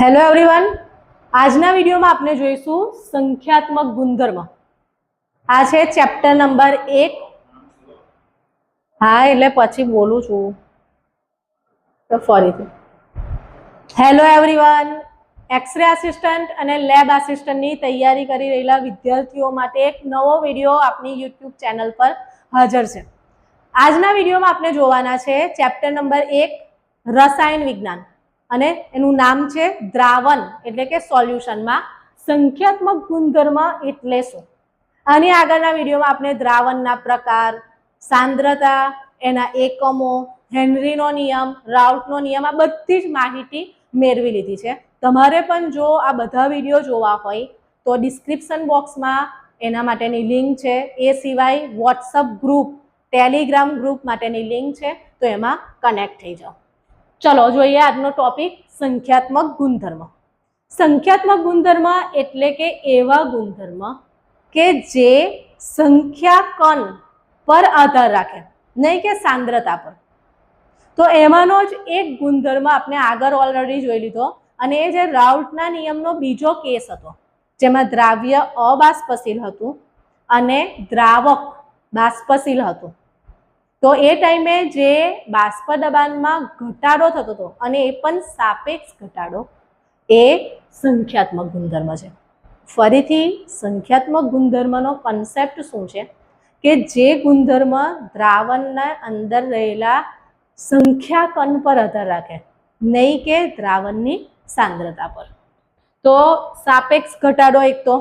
Hello everyone, આજના વિડીયોમાં આપણે જોઈશું સંખ્યાત્મક ગુણધર્મ। આ છે ચેપ્ટર નંબર 1। હા એટલે પછી બોલું છું તો ફરીથી હેલો એવરીવન, એક્સરે આસિસ્ટન્ટ અને લેબ આસિસ્ટન્ટની તૈયારી કરી રહેલા વિદ્યાર્થીઓ માટે એક નવો વિડીયો આપણી યુટ્યુબ ચેનલ પર હાજર છે। આજના વિડીયોમાં આપણે જોવાના છે ચેપ્ટર નંબર 1 રસાયણ વિજ્ઞાન અને એનું નામ છે દ્રાવણ એટલે કે સોલ્યુશનમાં સંખ્યાત્મક ગુણધર્મ એટલે શું। આની આગળના વિડીયોમાં આપણે દ્રાવણના પ્રકાર, સાંદ્રતા, એના એકમો, હેનરીનો નિયમ, રાઉટનો નિયમ આ બધી જ માહિતી મેળવી લીધી છે। તમારે પણ જો આ બધા વિડીયો જોવા હોય તો ડિસ્ક્રિપ્શન બોક્સમાં એના માટેની લિંક છે। એ સિવાય વોટ્સઅપ ગ્રુપ, ટેલિગ્રામ ગ્રુપ માટેની લિંક છે, તો એમાં કનેક્ટ થઈ જાઓ। ચલો જોઈએ આજનો ટોપિક સંખ્યાત્મક ગુણધર્મ। સંખ્યાત્મક ગુણધર્મ એટલે કે એવા ગુણધર્મ કે જે સંખ્યાકન પર આધાર રાખે, નહીં કે સાંદ્રતા પર। તો એમાંનો જ એક ગુણધર્મ આપણે આગળ ઓલરેડી જોઈ લીધો અને એ જે રાઉટના નિયમનો બીજો કેસ હતો જેમાં દ્રાવ્ય અબાષ્પશીલ હતું અને દ્રાવક બાષ્પશીલ હતું। તો એ ટાઈમે જે બાષ્પ દબાણમાં ઘટાડો થતો હતો અને એ પણ સાપેક્ષ ઘટાડો એ સંખ્યાત્મક ગુણધર્મ છે। ફરીથી સંખ્યાત્મક ગુણધર્મનો કોન્સેપ્ટ શું છે કે જે ગુણધર્મ દ્રાવણના અંદર રહેલા સંખ્યાકન પર આધાર રાખે, નહીં કે દ્રાવણની સાંદ્રતા પર। તો સાપેક્ષ ઘટાડો એક તો,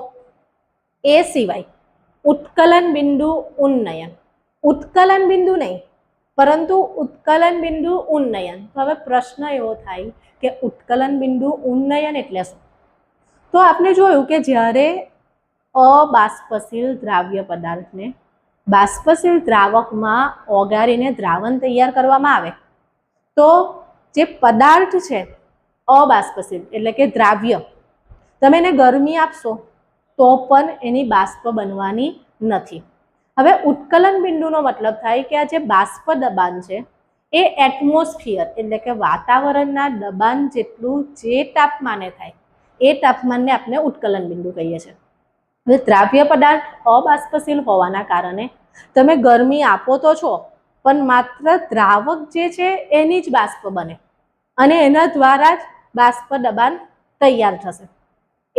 એ સિવાય ઉત્કલન બિંદુ ઉન્નયન, ઉત્કલન બિંદુ નહીં પરંતુ ઉત્કલન બિંદુ ઉન્નયન। તો હવે પ્રશ્ન એવો થાય કે ઉત્કલન બિંદુ ઉન્નયન એટલે શું? તો આપણે જોયું કે જ્યારે અબાષ્પશીલ દ્રાવ્ય પદાર્થને બાષ્પશીલ દ્રાવકમાં ઓગાળીને દ્રાવણ તૈયાર કરવામાં આવે તો જે પદાર્થ છે અબાષ્પશીલ એટલે કે દ્રાવ્ય, તમે એને ગરમી આપશો તો પણ એની બાષ્પ બનવાની નથી। હવે ઉત્કલન બિંદુનો મતલબ થાય કે આ જે બાષ્પ દબાણ છે એ એટમોસ્ફિયર એટલે કે વાતાવરણના દબાણ જેટલું જે તાપમાને થાય એ તાપમાનને આપણે ઉત્કલન બિંદુ કહીએ છીએ। હવે દ્રાવ્ય પદાર્થ અબાષ્પશીલ હોવાના કારણે તમે ગરમી આપો તો છો પણ માત્ર દ્રાવક જે છે એની જ બાષ્પ બને અને એના દ્વારા જ બાષ્પ દબાણ તૈયાર થશે।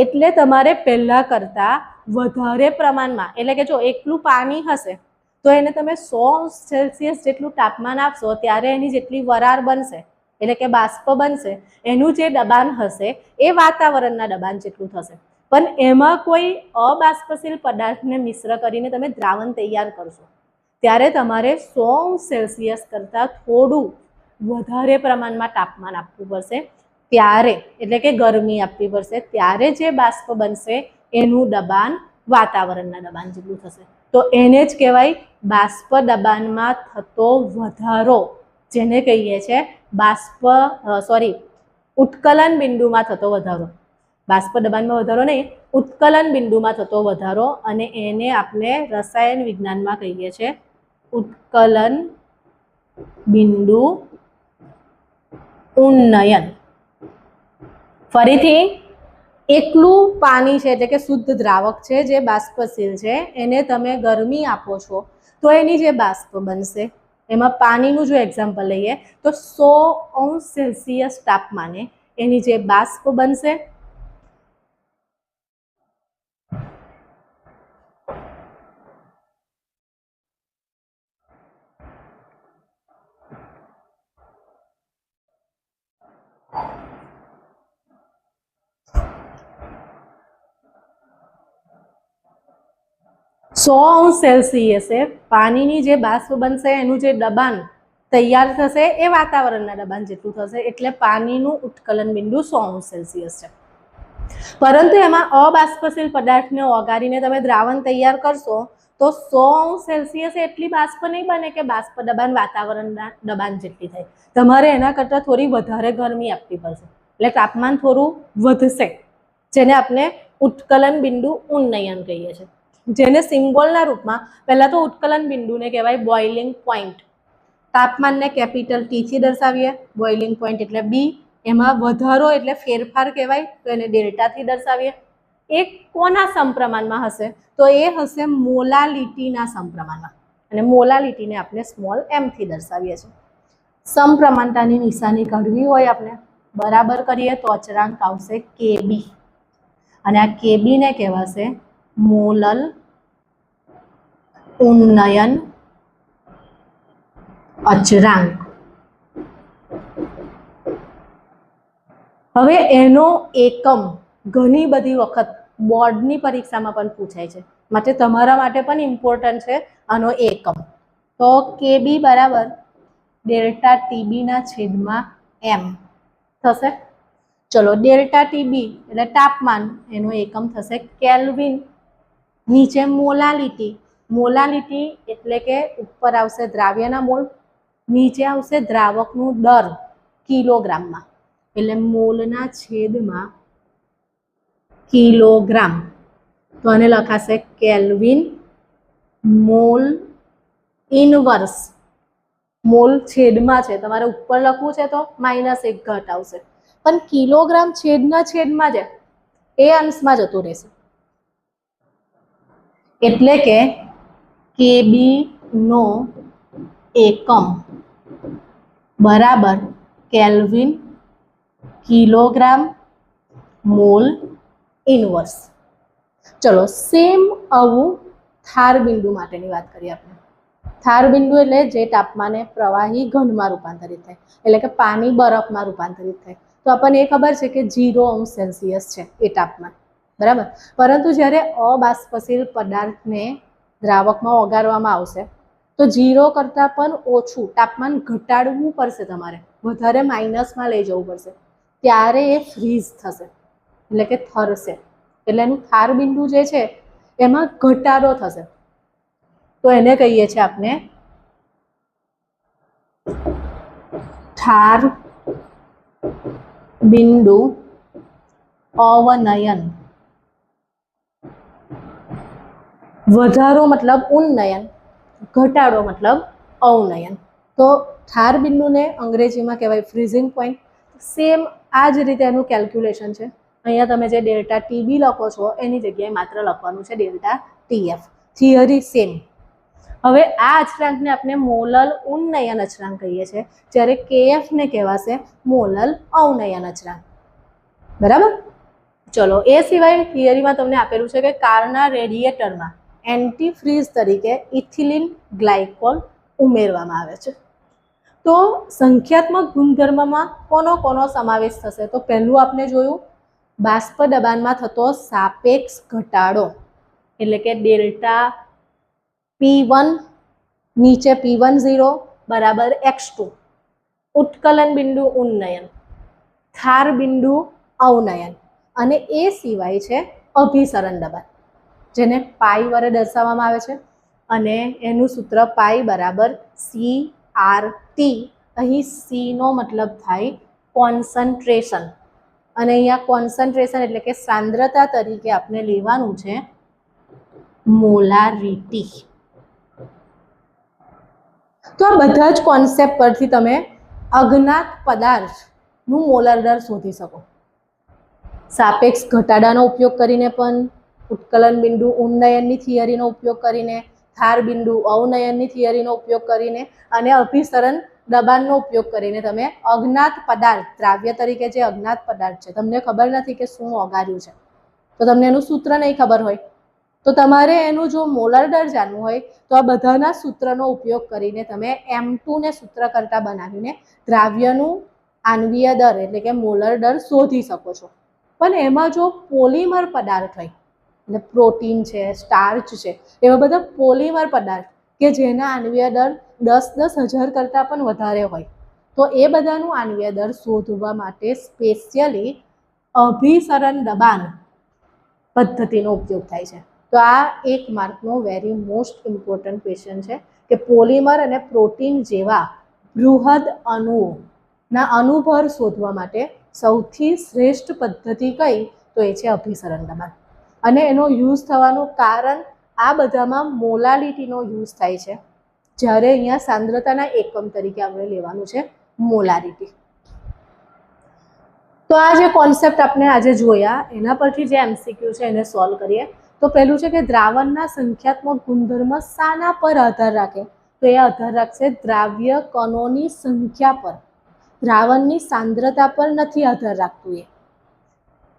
એટલે તમારે પહેલાં કરતાં વધારે પ્રમાણમાં, એટલે કે જો એકલું પાણી હશે તો એને તમે 100 સેલ્સિયસ જેટલું તાપમાન આપશો ત્યારે એની જેટલી વરાળ બનશે એટલે કે બાષ્પ બનશે એનું જે દબાણ હશે એ વાતાવરણના દબાણ જેટલું થશે। પણ એમાં કોઈ અબાષ્પશીલ પદાર્થને મિશ્ર કરીને તમે દ્રાવણ તૈયાર કરશો ત્યારે તમારે 100 સેલ્સિયસ કરતાં થોડું વધારે પ્રમાણમાં તાપમાન આપવું પડશે, ત્યારે એટલે કે ગરમી આપવી પડશે, ત્યારે જે બાષ્પ બનશે એનું દબાણ વાતાવરણના દબાણ જેટલું થશે। તો એને જ કહેવાય બાષ્પ દબાણમાં થતો વધારો, જેને કહીએ છીએ ઉત્કલન બિંદુમાં થતો વધારો। બાષ્પ દબાણમાં વધારો નહીં, ઉત્કલન બિંદુમાં થતો વધારો, અને એને આપણે રસાયણ વિજ્ઞાનમાં કહીએ છીએ ઉત્કલન બિંદુ ઉન્નયન। ફરીથી એકલું પાણી છે એટલે કે શુદ્ધ દ્રાવક છે જે બાષ્પશીલ છે એને તમે ગરમી આપો છો તો એની જે બાષ્પ બનશે, એમાં પાણીનું જો એક્ઝામ્પલ લઈએ તો 100 સેલ્સિયસ તાપમાને એની જે બાષ્પ બનશે સેલ્સિયસે પાણીની જે બાષ્પ બનશે એનું જે દબાણ તૈયાર થશે એ વાતાવરણના દબાણ જેટલું થશે, એટલે પાણીનું ઉત્કલન બિંદુ 100 સેલ્સિયસ છે। પરંતુ એમાં અબાષ્પશીલ પદાર્થને ઓગાળીને તમે દ્રાવણ તૈયાર કરશો તો 100 સેલ્સિયસ એટલી બાષ્પ નહીં બને કે બાષ્પ દબાણ વાતાવરણના દબાણ જેટલી થાય। તમારે એના કરતાં થોડી વધારે ગરમી આપવી પડશે એટલે તાપમાન થોડું વધશે, જેને આપણે ઉત્કલન બિંદુ ઉન્નયન કહીએ છીએ। જેને સિમ્બોલના રૂપમાં પહેલાં તો ઉત્કલન બિંદુને કહેવાય બોઇલિંગ પોઈન્ટ। તાપમાનને કેપિટલ T થી દર્શાવીએ, બોઇલિંગ પોઈન્ટ એટલે B, એમાં વધારો એટલે ફેરફાર કહેવાય, તો એને ડેલ્ટાથી દર્શાવીએ. એક કોના સમપ્રમાણમાં હશે? તો એ હશે મોલાલિટીના સમપ્રમાણમાં, અને મોલાલિટીને આપણે સ્મોલ m થી દર્શાવીએ છીએ. સમપ્રમાણતાની નિશાની કાઢવી હોય આપણે, બરાબર કરીએ તો અચળાંક આવશે kb, અને આ kb ને કહેવાશે મોલલ ઉન્નયન અચળાંક. હવે એનો એકમ ઘણી બધી વખત બોર્ડની પરીક્ષામાં પણ પૂછાય છે, માટે તમારા માટે પણ ઇમ્પોર્ટન્ટ છે આનો એકમ. તો kb બરાબર ડેલ્ટા ટીબી ના છેદમાં m થશે. ચલો, ડેલ્ટા ટીબી એટલે તાપમાન, એનો એકમ થશે કેલ્વિન. નીચે મોલાલિટી, મોલાલિટી એટલે કે ઉપર આવશે દ્રાવ્યના મોલ, નીચે આવશે દ્રાવકનું દર કિલોગ્રામમાં, એટલે મોલના છેદમાં કિલોગ્રામ. તો આને લખાશે કેલ્વિન મોલ ઇનવર્સ. મોલ છેદમાં છે, તમારે ઉપર લખવું છે તો -1 ઘટ આવશે, પણ કિલોગ્રામ છેદના છેદમાં છે, એ અંશમાં જતું રહેશે. એટલે કે kb નો એકમ બરાબર કેલ્વિન કિલોગ્રામ મોલ ઇનવર્સ. ચલો, સેમ આવું થાર બિંદુ માટેની વાત કરીએ આપણે. થાર બિંદુ એટલે જે તાપમાને પ્રવાહી ઘનમાં રૂપાંતરિત થાય, એટલે કે પાણી બરફમાં રૂપાંતરિત થાય. તો આપણને એ ખબર છે કે 0°C છે એ તાપમાન, બરાબર. પરંતુ જ્યારે અબાષ્પશીલ પદાર્થને દ્રાવકમાં ઓગાળવામાં આવશે તો 0 કરતાં પણ ઓછું તાપમાન ઘટાડવું પડશે, તમારે વધારે માઇનસમાં લઈ જવું પડશે, ત્યારે એ ફ્રીઝ થશે, એટલે કે થરશે. એટલે એનું થાર બિંદુ જે છે એમાં ઘટાડો થશે, તો એને કહીએ છીએ આપણે થાર બિંદુ અવનયન. વધારો મતલબ ઉન્નયન, ઘટાડો મતલબ અવનયન. તો થાર બિંદુને અંગ્રેજીમાં કહેવાય ફ્રીઝિંગ પોઈન્ટ. સેમ આ જ રીતે એનું કેલ્ક્યુલેશન છે. અહીંયા તમે જે ડેલ્ટા ટીબી લખો છો એની જગ્યાએ માત્ર લખવાનું છે ડેલ્ટા ટીએફ. Theory same. હવે આ અચળાંકને આપણે મોલલ ઉન્નયન અચળાંક કહીએ છીએ, જ્યારે કેએફ ને કહેવાશે મોલલ અવનયન અચળાંક, બરાબર. ચલો, એ સિવાય થિયરીમાં તમને આપેલું છે કે કારના રેડિએટરમાં એન્ટી ફ્રીઝ તરીકે ઇથિલિન ગ્લાયકોલ ઉમેરવામાં આવે છે. તો સંખ્યાત્મક ગુણધર્મમાં કોનો સમાવેશ થશે? તો પહેલું આપણે જોયું બાષ્પ દબાણમાં થતો સાપેક્ષ ઘટાડો, એટલે કે ડેલ્ટા P1 નીચે P10 બરાબર x2. ઉત્કલન બિંદુ ઉન્નયન, થાર બિંદુ અવનયન, અને એ સિવાય છે અભિસરણ દબાણ, જેને પાઈ વડે દર્શાવવામાં આવે છે, અને એનું સૂત્ર પાઈ બરાબર CRT. અહીં C નો મતલબ થાય કોન્સન્ટ્રેશન, અને અહીંયા કોન્સન્ટ્રેશન એટલે કે સાંદ્રતા તરીકે આપણે લેવાનું છે મોલારિટી. તો આ બધા જ કોન્સેપ્ટ પરથી તમે અજ્ઞાત પદાર્થનું મોલર દર શોધી શકો. સાપેક્ષ ઘટાડાનો ઉપયોગ કરીને પણ, ઉત્કલન બિંદુ ઉન્નયનની થિયરીનો ઉપયોગ કરીને, થાર બિંદુ અવનયનની થિયરીનો ઉપયોગ કરીને, અને અભિસરણ દબાણનો ઉપયોગ કરીને તમે અજ્ઞાત પદાર્થ, દ્રાવ્ય તરીકે જે અજ્ઞાત પદાર્થ છે, તમને ખબર નથી કે શું ઓગાળ્યું છે, તો તમને એનું સૂત્ર નહીં ખબર હોય, તો તમારે એનું જો મોલર દર જાણવું હોય તો આ બધાના સૂત્રનો ઉપયોગ કરીને તમે M2 ને સૂત્ર કરતા બનાવીને દ્રાવ્યનું આણ્વીય દર એટલે કે મોલર દર શોધી શકો છો. પણ એમાં જો પોલિમર પદાર્થ હોય, એટલે પ્રોટીન છે, સ્ટાર્ચ છે, એવા બધા પોલિમર પદાર્થ કે જેના આણ્વીય દર 10,000 કરતાં પણ વધારે હોય, તો એ બધાનું આણ્વીય દર શોધવા માટે સ્પેશિયલી અભિસરણ દબાણ પદ્ધતિનો ઉપયોગ થાય છે. તો આ 1 માર્કનો વેરી મોસ્ટ ઇમ્પોર્ટન્ટ ક્વેશ્ચન છે કે પોલિમર અને પ્રોટીન જેવા બૃહદ અણુઓના અણુભર શોધવા માટે સૌથી શ્રેષ્ઠ પદ્ધતિ કઈ? તો એ છે અભિસરણ દબાણ. અને એનો યુઝ થવાનું કારણ આ બધામાં મોલાલિટીનો યુઝ થાય છે, જ્યારે અહીંયા સાંદ્રતાના એકમ તરીકે આપણે લેવાનું છે મોલારિટી. તો આ જે કોન્સેપ્ટ આપણે આજે જોયા એના પરથી જે એમસીક્યુ છે એને સોલ્વ કરીએ. તો પહેલું છે કે દ્રાવણના સંખ્યાત્મક ગુણધર્મ શાના પર આધાર રાખે? તો એ આધાર રાખશે દ્રાવ્ય કણોની સંખ્યા પર, દ્રાવણની સાંદ્રતા પર નથી આધાર રાખતું એ.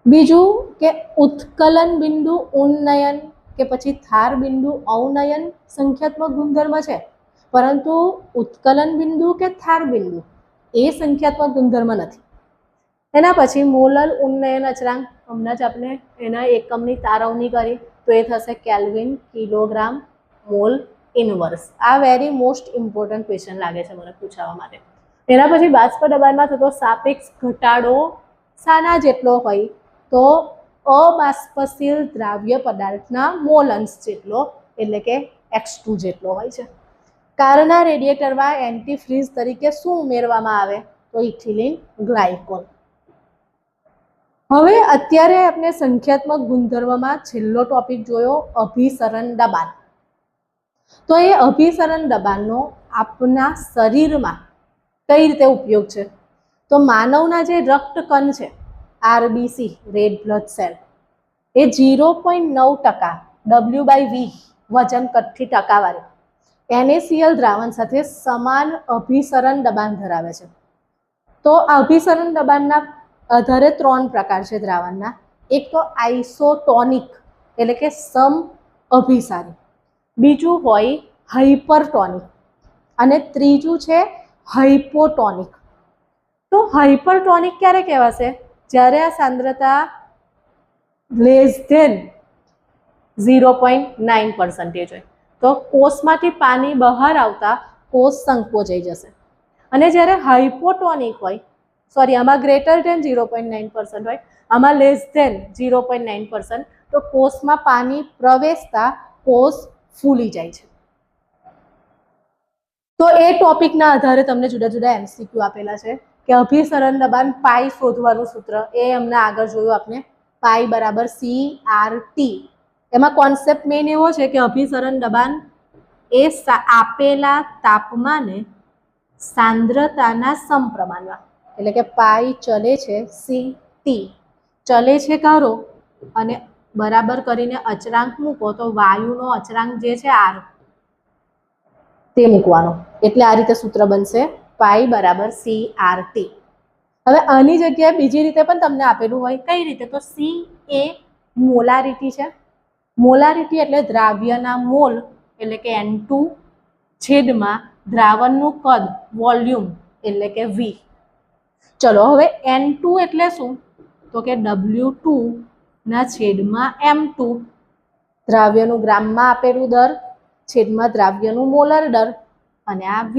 બીજું કે ઉત્કલન બિંદુ ઉન્નયન કે પછી થાર બિંદુ અવનયન સંખ્યાત્મક ગુણધર્મ છે, પરંતુ ઉત્કલન બિંદુ કે થાર બિંદુ એ સંખ્યાત્મક ગુણધર્મ નથી. એના પછી મોલર ઉન્નયન અચળાંક, હમણાં જ આપણે એના એકમની તારવણી કરી તો એ થશે કેલ્વિન, કિલોગ્રામ, મોલ ઇનવર્સ. આ વેરી મોસ્ટ ઇમ્પોર્ટન્ટ ક્વેશ્ચન લાગે છે મને પૂછાવા માટે. એના પછી બાષ્પ દબાણમાં થતો સાપેક્ષ ઘટાડો શાના જેટલો હોય? તો અબાષ્પશીલ દ્રાવ્ય પદાર્થના મોલ અંશ જેટલો, એટલે કે X2 જેટલો હોય છે. કારના રેડિએટરમાં એન્ટીફ્રીઝ તરીકે શું ઉમેરવામાં આવે? તો ઇથિલિન ગ્લાયકોલ. હવે અત્યારે આપણે સંખ્યાત્મક ગુણધર્મમાં છેલ્લો ટોપિક જોયો, અભિસરણ દબાણ. તો એ અભિસરણ દબાણનો આપણા શરીરમાં કઈ રીતે ઉપયોગ છે? તો માનવના જે રક્તકણ છે આરબીસી, રેડ બ્લડ સેલ, એ 0.9% W/V વજન કદથી ટકાવારી NaCl દ્રાવણ સાથે સમાન અભિસરણ દબાણ ધરાવે છે. તો અભિસરણ દબાણના આધારે 3 પ્રકાર છે દ્રાવણના. એક તો આઇસોટોનિક એટલે કે સમ અભિસારી, બીજું હોય હાઇપરટોનિક અને ત્રીજું છે હાઇપોટોનિક. તો હાઇપરટોનિક ક્યારે કહેવાશે? જ્યારે આ સાંદ્રતા લેસ ધેન 0.9% હોય તો કોષમાંથી પાણી બહાર આવતા કોષ સંકોચાઈ જશે. અને જ્યારે હાઇપોટોનિક હોય, સોરી આમાં ગ્રેટર ધેન 0.9% હોય, આમાં લેસ ધેન 0.9%, તો કોષમાં પાણી પ્રવેશતા કોષ ફૂલી જાય છે. તો એ ટોપિકના આધારે તમને જુદા જુદા એમસીક્યુ આપેલા છે કે અભિસરણ દબાણ પાઈ શોધવાનું સૂત્ર એ અમને આગળ જોયું આપણે, પાઈ બરાબર CRT. એમાં કોન્સેપ્ટ મેઇન એવો છે કે અભિસરણ દબાણ એ આપેલા તાપમાને સાંદ્રતાના સમપ્રમાણમાં, એટલે કે પાઈ ચલે છે CT, ચલે છે કરો અને બરાબર કરીને અચળાંક મૂકો તો વાયુનો અચળાંક જે છે R તે મૂકવાનો, એટલે આ રીતે સૂત્ર બનશે પાઈ બરાબર CRT. હવે આની જગ્યાએ બીજી રીતે પણ તમને આપેલું હોય, કઈ રીતે? તો C એ મોલારિટી છે. મોલારિટી એટલે દ્રાવ્યના મોલ એટલે કે N2 છેદમાં દ્રાવણનું કદ વોલ્યુમ એટલે કે V. ચલો હવે N2 એટલે શું? તો કે W2 ના છેદમાં M2, દ્રાવ્યનું ગ્રામમાં આપેલું દર છેદમાં દ્રાવ્યનું મોલર દર અને આ V.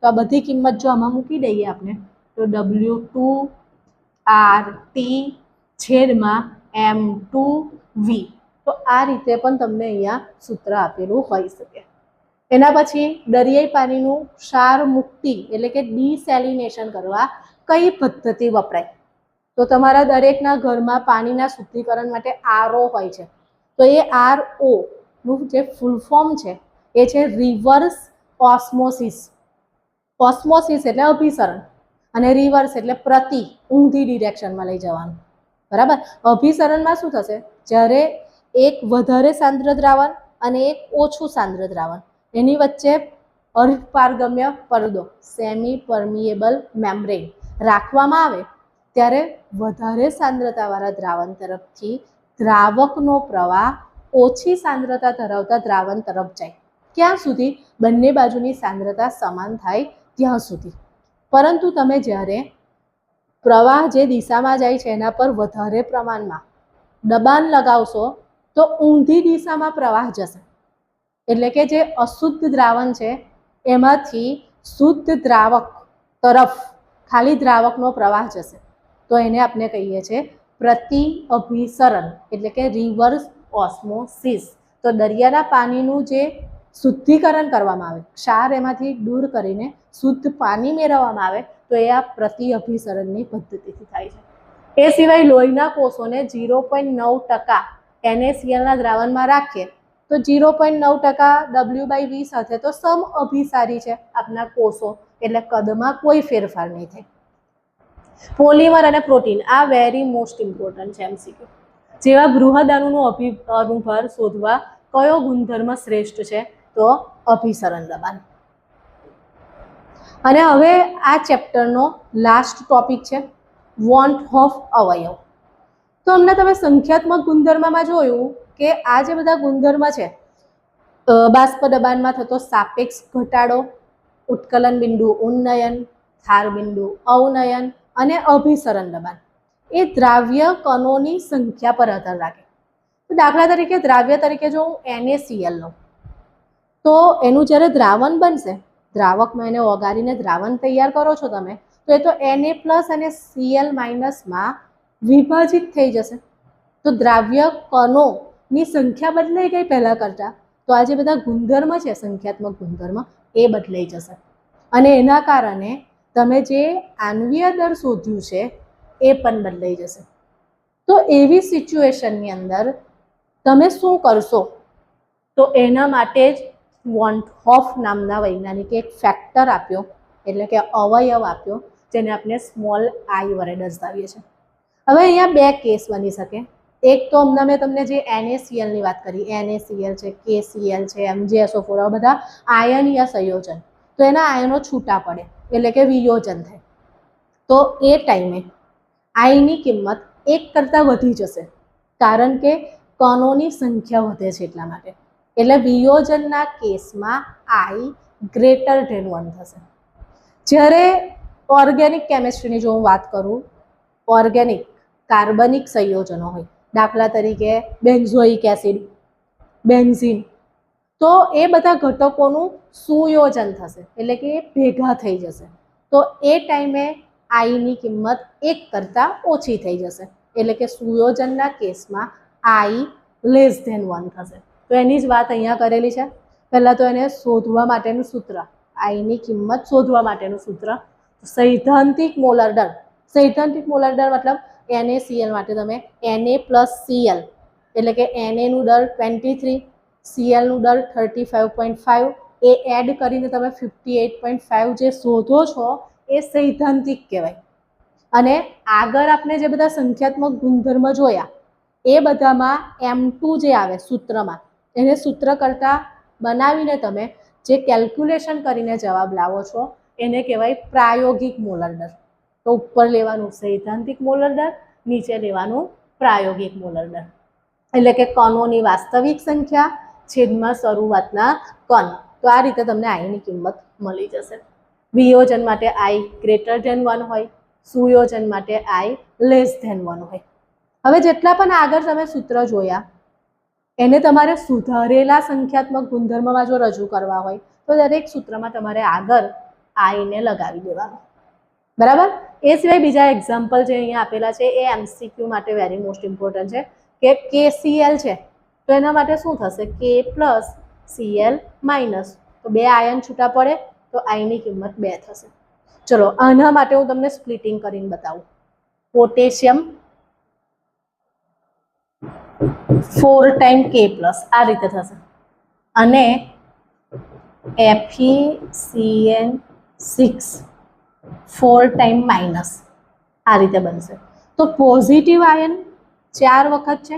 તો આ બધી કિંમત જો આમાં મૂકી દઈએ આપણે તો W2RT છેદમાં M2V. તો આ રીતે પણ તમને અહીંયા સૂત્ર આપેલું હોઈ શકે. એના પછી દરિયાઈ પાણીનું ક્ષાર મુક્તિ એટલે કે ડિસેલિનેશન કરવા કઈ પદ્ધતિ વપરાય? તો તમારા દરેકના ઘરમાં પાણીના શુદ્ધિકરણ માટે RO હોય છે. તો એ RO નું જે ફૂલ ફોર્મ છે એ છે રિવર્સ ઓસ્મોસિસ. ઓસ્મોસિસ એટલે અભિસરણ અને રિવર્સ એટલે પ્રતિ, ઊંધી ડિરેક્શનમાં લઈ જવાનું. બરાબર? અભિસરણમાં શું થશે? જ્યારે એક વધારે સાંદ્ર દ્રાવણ અને એક ઓછું સાંદ્ર દ્રાવણ એની વચ્ચે અર્ધપારગમ્ય પડદો સેમી પરમિએબલ મેમ્બ્રેન રાખવામાં આવે ત્યારે વધારે સાંદ્રતાવાળા દ્રાવણ તરફથી દ્રાવકનો પ્રવાહ ઓછી સાંદ્રતા ધરાવતા દ્રાવણ તરફ જાય. ક્યાં સુધી? બંને બાજુની સાંદ્રતા સમાન થાય ત્યાં સુધી. પરંતુ તમે જ્યારે પ્રવાહ જે દિશામાં જાય છે એના પર વધારે પ્રમાણમાં દબાણ લગાવશો તો ઊંધી દિશામાં પ્રવાહ જશે. એટલે કે જે અશુદ્ધ દ્રાવણ છે એમાંથી શુદ્ધ દ્રાવક તરફ ખાલી દ્રાવકનો પ્રવાહ જશે. તો એને આપણે કહીએ છીએ પ્રતિ અભિસરણ એટલે કે રિવર્સ ઓસ્મોસિસ. તો દરિયાના પાણીનું જે શુદ્ધિકરણ કરવામાં આવે, ક્ષાર એમાંથી દૂર કરીને શુદ્ધ પાણી મેળવવામાં આવે તો એ આ પ્રતિ અભિસરણની પદ્ધતિથી થાય છે. એ સિવાય લોહીના કોષોને 0.9% NaClના દ્રાવણમાં રાખીએ તો 0.9% W/V સાથે તો સમ અભિસારી છે આપણા કોષો, એટલે કદમાં કોઈ ફેરફાર નહીં થાય. પોલિમર અને પ્રોટીન આ વેરી મોસ્ટ ઇમ્પોર્ટન્ટ છે એમસીક્યુ. જેવા બૃહદ અણુનું અણુભાર શોધવા કયો ગુણધર્મ શ્રેષ્ઠ છે? તો અભિસરણ દબાણ. અને હવે આ ચેપ્ટરનો લાસ્ટ ટોપિક છે વોન્ટ ઓફ અવયવ. તો અમને તમે સંખ્યાત્મક ગુણધર્મમાં જોયું કે આ જે બધા ગુણધર્મ છે, બાષ્પ દબાણમાં થતો સાપેક્ષ ઘટાડો, ઉત્કલન બિંદુ ઉન્નયન, ધાર બિંદુ અવનયન અને અભિસરણ દબાણ એ દ્રાવ્ય કણોની સંખ્યા પર આધાર રાખે. તો દાખલા તરીકે દ્રાવ્ય તરીકે જો હું NaCl લઉં તો એનું જ્યારે દ્રાવણ બનશે, દ્રાવકમાં એને ઓગાળીને દ્રાવણ તૈયાર કરો છો તમે, તો એ તો Na+ અને Cl- માં વિભાજિત થઈ જશે. તો દ્રાવ્ય કણોની સંખ્યા બદલાઈ ગઈ પહેલાં કરતાં. તો આ જે બધા ગુણધર્મ છે સંખ્યાત્મક ગુણધર્મ એ બદલાઈ જશે અને એના કારણે તમે જે આણ્વીય દર શોધ્યું છે એ પણ બદલાઈ જશે. તો એવી સિચ્યુએશનની અંદર તમે શું કરશો? તો એના માટે જ વોન્ટ ઓફ નામના વૈજ્ઞાનિકે એક ફેક્ટર આપ્યો, એટલે કે અવયવ આપ્યો, જેને આપણે સ્મોલ આઈ વડે દર્શાવીએ છીએ. હવે અહીંયા બે કેસ બની શકે. એક તો હમણાં મેં તમને જે NaCl ની વાત કરી, NaCl છે, KCl છે, MgSO4 આ બધા આયનીય સંયોજન, તો એના આયનો છૂટા પડે એટલે કે વિયોજન થાય. તો એ ટાઈમે આઈની કિંમત 1 કરતાં વધી જશે, કારણ કે કણોની સંખ્યા વધે છે એટલા માટે. એટલે વિયોજનના કેસમાં I ગ્રેટર ધેન 1 થશે. જ્યારે ઓર્ગેનિક કેમિસ્ટ્રીની જો હું વાત કરું, ઓર્ગેનિક કાર્બનિક સંયોજનો હોય, દાખલા તરીકે બેન્ઝોઇક એસિડ, બેન્ઝીન, તો એ બધા ઘટકોનું સુયોજન થશે એટલે કે એ ભેગા થઈ જશે. તો એ ટાઈમે આઈની કિંમત 1 કરતાં ઓછી થઈ જશે, એટલે કે સુયોજનના કેસમાં I લેસ ધેન 1 થશે. તો એની જ વાત અહીંયા કરેલી છે. પહેલાં તો એને શોધવા માટેનું સૂત્ર, આઈની કિંમત શોધવા માટેનું સૂત્ર સૈદ્ધાંતિક મોલર દર. સૈદ્ધાંતિક મોલર દર મતલબ NaCl માટે તમે Na + Cl એટલે કે Na નું દર 23, Cl નું દર 35.5 એ એડ કરીને તમે 58.5 જે શોધો છો એ સૈદ્ધાંતિક કહેવાય. અને આગળ આપણે જે બધા સંખ્યાત્મક ગુણધર્મ જોયા એ બધામાં M2 જે આવે સૂત્રમાં, એને સૂત્ર કરતાં બનાવીને તમે જે કેલ્ક્યુલેશન કરીને જવાબ લાવો છો એને કહેવાય પ્રાયોગિક મોલર દર. તો ઉપર લેવાનું સૈદ્ધાંતિક મોલર દર, નીચે લેવાનું પ્રાયોગિક મોલર દર. એટલે કે કણોની વાસ્તવિક સંખ્યા છેદમાં શરૂઆતના કણ. તો આ રીતે તમને આઈની કિંમત મળી જશે. વિયોજન માટે I ગ્રેટર ધેન 1 હોય, સુયોજન માટે I લેસ ધેન 1 હોય. હવે જેટલા પણ આગળ તમે સૂત્ર જોયા એને તમારે સુધારેલા સંખ્યાત્મક ગુણધર્મમાં જો રજૂ કરવા હોય તો દરેક સૂત્રમાં તમારે આગળ આઈને લગાવી દેવાનું. બરાબર? એ સિવાય બીજા એક્ઝામ્પલ જે અહીંયા આપેલા છે એ MCQ માટે વેરી મોસ્ટ ઇમ્પોર્ટન્ટ છે કે KCl છે તો એના માટે શું થશે? K+Cl-, તો 2 આયન છૂટા પડે તો આઈની કિંમત 2 થશે. ચલો આના માટે હું તમને સ્પ્લિટિંગ કરીને બતાવું. પોટેશિયમ 4 ટાઈમ K+, આ રીતે થશે. અને FeCN6 4 ટાઈમ માઇનસ, આ રીતે બનશે. તો પોઝિટિવ આયન 4 વખત છે,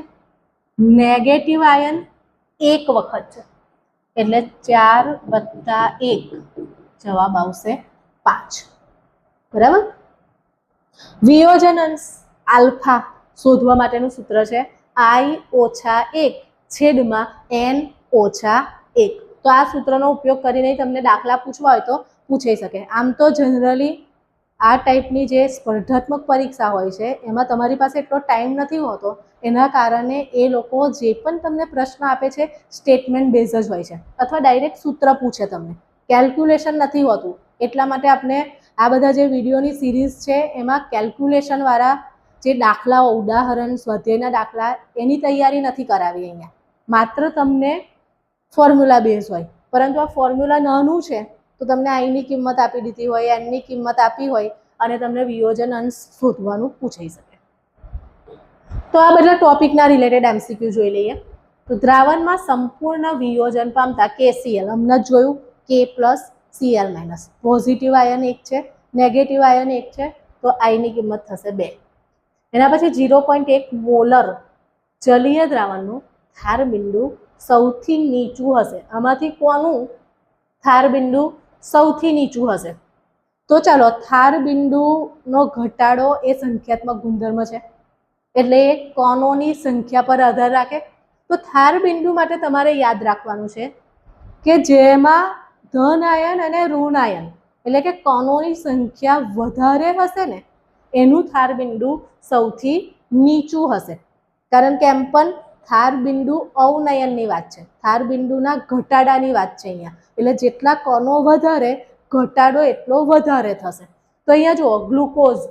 નેગેટિવ આયન 1 વખત છે, એટલે 4 + 1 જવાબ આવશે 5. બરાબર? વિયોજન અંશ આલ્ફા શોધવા માટેનું સૂત્ર છે I-1/n-1. તો આ સૂત્રનો ઉપયોગ કરીને તમને દાખલા પૂછવા હોય તો પૂછાઈ શકે. આમ તો જનરલી આ ટાઈપની જે સ્પર્ધાત્મક પરીક્ષા હોય છે એમાં તમારી પાસે એટલો ટાઈમ નથી હોતો, એના કારણે એ લોકો જે પણ તમને પ્રશ્ન આપે છે સ્ટેટમેન્ટ બેઝ જ હોય છે અથવા ડાયરેક્ટ સૂત્ર પૂછે તમને, કેલ્ક્યુલેશન નથી હોતું. એટલા માટે આપણે આ બધા જે વિડીયોની સિરીઝ છે એમાં કેલ્ક્યુલેશનવાળા જે દાખલાઓ, ઉદાહરણ, સ્વાધ્યાયના દાખલા એની તૈયારી નથી કરાવી અહીંયા. માત્ર તમને ફોર્મ્યુલા બેઝ હોય, પરંતુ આ ફોર્મ્યુલા નાનું છે તો તમને આઈની કિંમત આપી દીધી હોય, એનની કિંમત આપી હોય અને તમને વિયોજન અંશ શોધવાનું પૂછાઈ શકે. તો આ બધા ટોપિકના રિલેટેડ MCQ જોઈ લઈએ. તો દ્રાવણમાં સંપૂર્ણ વિયોજન પામતા KCl હમણાં જ જોયું, K+Cl-, પોઝિટિવ આયન 1 છે, નેગેટિવ આયન 1 છે, તો આઈની કિંમત થશે 2. એના પછી 0.1 મોલર જલીય દ્રાવણનું ધાર બિંદુ સૌથી નીચું હશે. આમાંથી કોનું ધાર બિંદુ સૌથી નીચું હશે? તો ચાલો, ધાર બિંદુનો ઘટાડો એ સંખ્યાત્મક ગુણધર્મ છે, એટલે એ કોણોની સંખ્યા પર આધાર રાખે. તો ધાર બિંદુ માટે તમારે યાદ રાખવાનું છે કે જેમાં ધન આયન અને ઋણ આયન એટલે કે કોણોની સંખ્યા વધારે હશે ને એનું ધાર બિંદુ સૌથી નીચું હશે. કારણ કે એમ પણ ધાર બિંદુ અવનયનની વાત છે, ધાર બિંદુના ઘટાડાની વાત છે અહીંયા. એટલે જેટલા કોણો વધારે, ઘટાડો એટલો વધારે થશે. તો અહીંયા જુઓ, ગ્લુકોઝ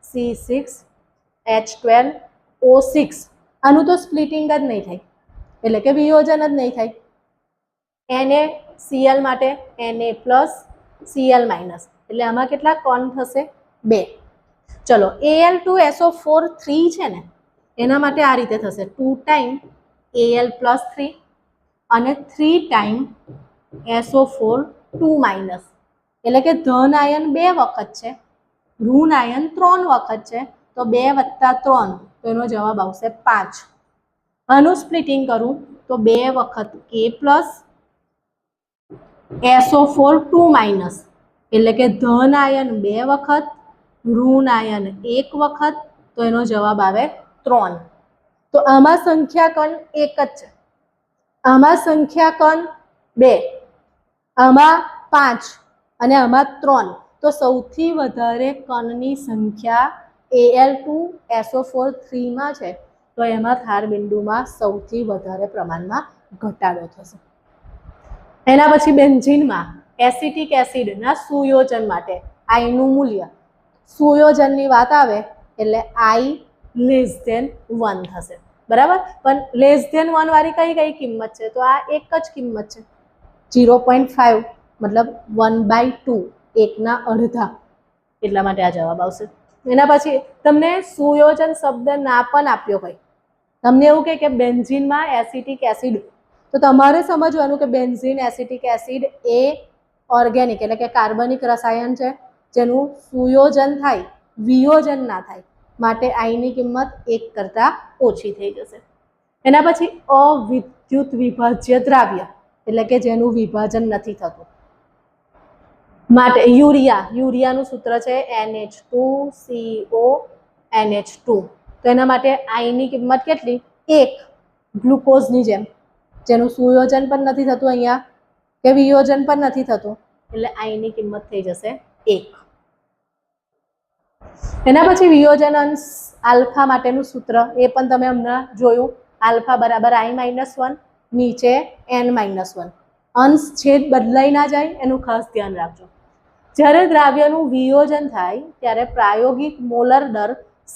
C6H12O6 આનું તો સ્પ્લિટિંગ જ નહીં થાય, એટલે કે વિયોજન જ નહીં થાય. NaCl માટે Na+Cl- એટલે આમાં કેટલા કોણ થશે? 2. ચલો, Al2SO4 3 છે ને એના માટે આ રીતે થશે, 2 ટાઈમ Al+3 અને 3 ટાઈમ SO4 2-, એટલે કે ધન આયન 2 વખત છે, ઋણ આયન 3 વખત છે, તો 2 + 3 તો એનો જવાબ આવશે 5. આનું સ્પ્લિટિંગ કરું તો 2 વખત K+SO4 2-, એટલે કે ધન આયન 2 વખત, ઋણ આયન 1 વખત, તો એનો જવાબ આવે 3. તો આમાં સંખ્યાકન 1 જ છે, આમાં સંખ્યાકન 2, આમાં 5 અને આમાં 3. તો સૌથી વધારે કણની સંખ્યા Al2SO4 3માં છે, તો એમાં ધાર બિંદુમાં સૌથી વધારે પ્રમાણમાં ઘટાડો થશે. એના પછી બેન્ઝીનમાં એસિટિક એસિડના સુયોજન માટે આઈનું મૂલ્ય, સુયોજનની વાત આવે એટલે I<1 થશે, બરાબર. પણ <1 વાળી કઈ કિંમત છે? તો આ એક જ કિંમત છે, 0.5 મતલબ 1/2, 1/2, એટલા માટે આ જવાબ આવશે. એના પછી તમને સુયોજન શબ્દ ના પણ આપ્યો હોય, તમને એવું કે બેન્ઝીનમાં એસિટિક એસિડ, તો તમારે સમજવાનું કે બેન્ઝીન એસિટિક એસિડ એ ઓર્ગેનિક એટલે કે કાર્બનિક રસાયણ છે, જેનું સુયોજન થાય, વિયોજન ના થાય, માટે આઈની કિંમત 1 કરતાં ઓછી થઈ જશે. એના પછી અવિદ્યુત વિભાજ્ય દ્રાવ્ય એટલે કે જેનું વિભાજન નથી થતું, માટે યુરિયાનું સૂત્ર છે NH2CONH2. તો એના માટે આઈની કિંમત કેટલી? 1. ગ્લુકોઝની જેમ, જેનું સુયોજન પણ નથી થતું અહીંયા કે વિયોજન પણ નથી થતું, એટલે આઈની કિંમત થઈ જશે 1. એના પછી વિયોજન અંશ આલ્ફા માટેનું સૂત્ર એ પણ તમે હમણાં જોયું, આલ્ફા બરાબર I-1, નીચે N-1. અંશ છેદ બદલાઈ ના જાય એનું ખાસ ધ્યાન રાખજો. જ્યારે દ્રાવ્યનું વિયોજન થાય ત્યારે પ્રાયોગિક મોલર દર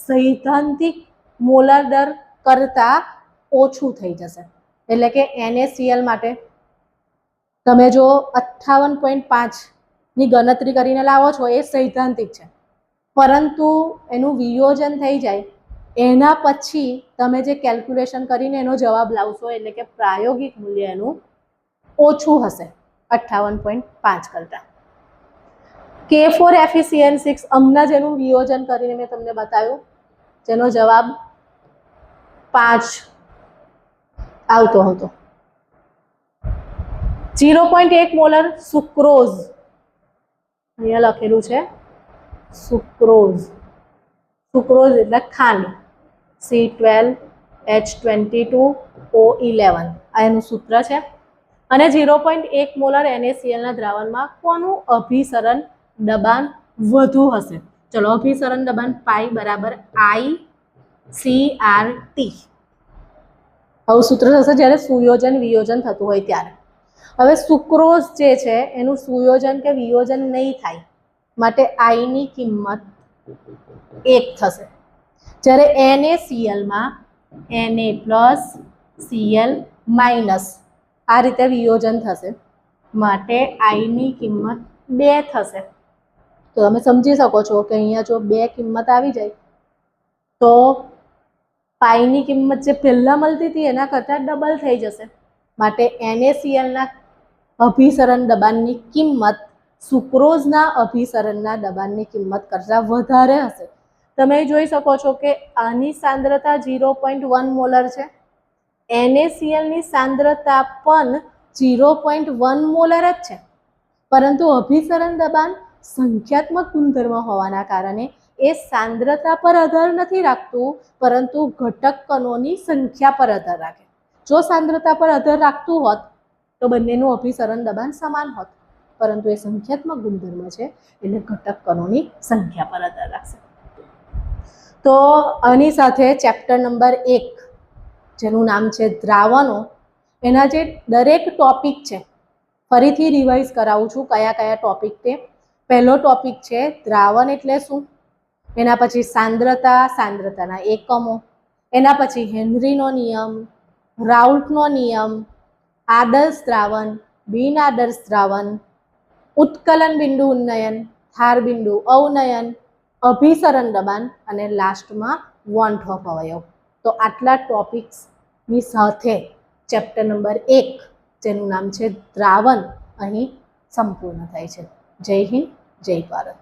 સૈદ્ધાંતિક મોલર દર કરતાં ઓછું થઈ જશે. એટલે કે NaCl માટે તમે જો 58.5ની ગણતરી કરીને લાવો છો એ સૈદ્ધાંતિક છે, પરંતુ એનું વિયોજન થઈ જાય એના પછી તમે જે કેલ્ક્યુલેશન કરીને એનો જવાબ લાવશો એટલે કે પ્રાયોગિક મૂલ્ય એનું ઓછું હશે 58.5 કરતાં. K4FeCN6 હમણાં જેનું વિયોજન કરીને મેં તમને બતાવ્યું, જેનો જવાબ 5 આવતો હતો. 0.1 મોલર સુક્રોઝ, અહીંયા લખેલું છે સુક્રોઝ, સુક્રોઝ એટલે ખાંડ, C12H22O11 આ એનું સૂત્ર છે. અને 0.1 મોલર NaClના દ્રાવણમાં કોનું અભિસરણ દબાણ વધુ હશે? ચલો, અભિસરણ દબાણ પાઈ બરાબર I/CRT. આવું સૂત્ર થશે જ્યારે સુયોજન વિયોજન થતું હોય ત્યારે. હવે સુક્રોઝ જે છે એનું સુયોજન કે વિયોજન નહીં થાય, માટે આઈની કિંમત 1 થશે. જ્યારે NaClમાં Na+Cl- આ રીતે વિયોજન થશે, માટે આઈની કિંમત 2 થશે. તો તમે સમજી શકો છો કે અહીંયા જો 2 કિંમત આવી જાય તો પાઈની કિંમત જે પહેલાં મળતી હતી એના કરતાં ડબલ થઈ જશે, માટે NaClના અભિસરણ દબાણની કિંમત સુક્રોઝના અભિસરણના દબાણની કિંમત કરતાં વધારે હશે. તમે જોઈ શકો છો કે આની સાંદ્રતા 0.1 મોલર છે, NaClની સાંદ્રતા પણ 0.1 મોલર જ છે, પરંતુ અભિસરણ દબાણ સંખ્યાત્મક ગુણધર્મ હોવાના કારણે એ સાંદ્રતા પર આધાર નથી રાખતું, પરંતુ ઘટક કણોની સંખ્યા પર આધાર રાખે. જો સાંદ્રતા પર આધાર રાખતું હોત તો બંનેનું અભિસરણ દબાણ સમાન હોત, પરંતુ એ સંખ્યાત્મક ગુણધર્મ છે એટલે ઘટક કણોની સંખ્યા પર આધાર રાખશે. તો આની સાથે ચેપ્ટર નંબર 1 જેનું નામ છે દ્રાવણો, એના જે દરેક ટોપિક છે ફરીથી રિવાઇઝ કરાવું છું કયા કયા ટોપિક તે. પહેલો ટોપિક છે દ્રાવણ એટલે શું, એના પછી સાંદ્રતા, સાંદ્રતાના એકમો, એના પછી હેનરીનો નિયમ, રાઉલ્ટનો નિયમ, આદર્શ દ્રાવણ, બિન આદર્શ દ્રાવણ, ઉત્કલન બિંદુ ઉન્નયન, ધાર બિંદુ અવનયન, અભિસરણ દબાણ અને લાસ્ટમાં વોન ઓફ અવયવ. તો આટલા ટોપિક્સની સાથે ચેપ્ટર નંબર 1 જેનું નામ છે દ્રાવણ અહીં સંપૂર્ણ થાય છે. જય હિન્દ, જય ભારત.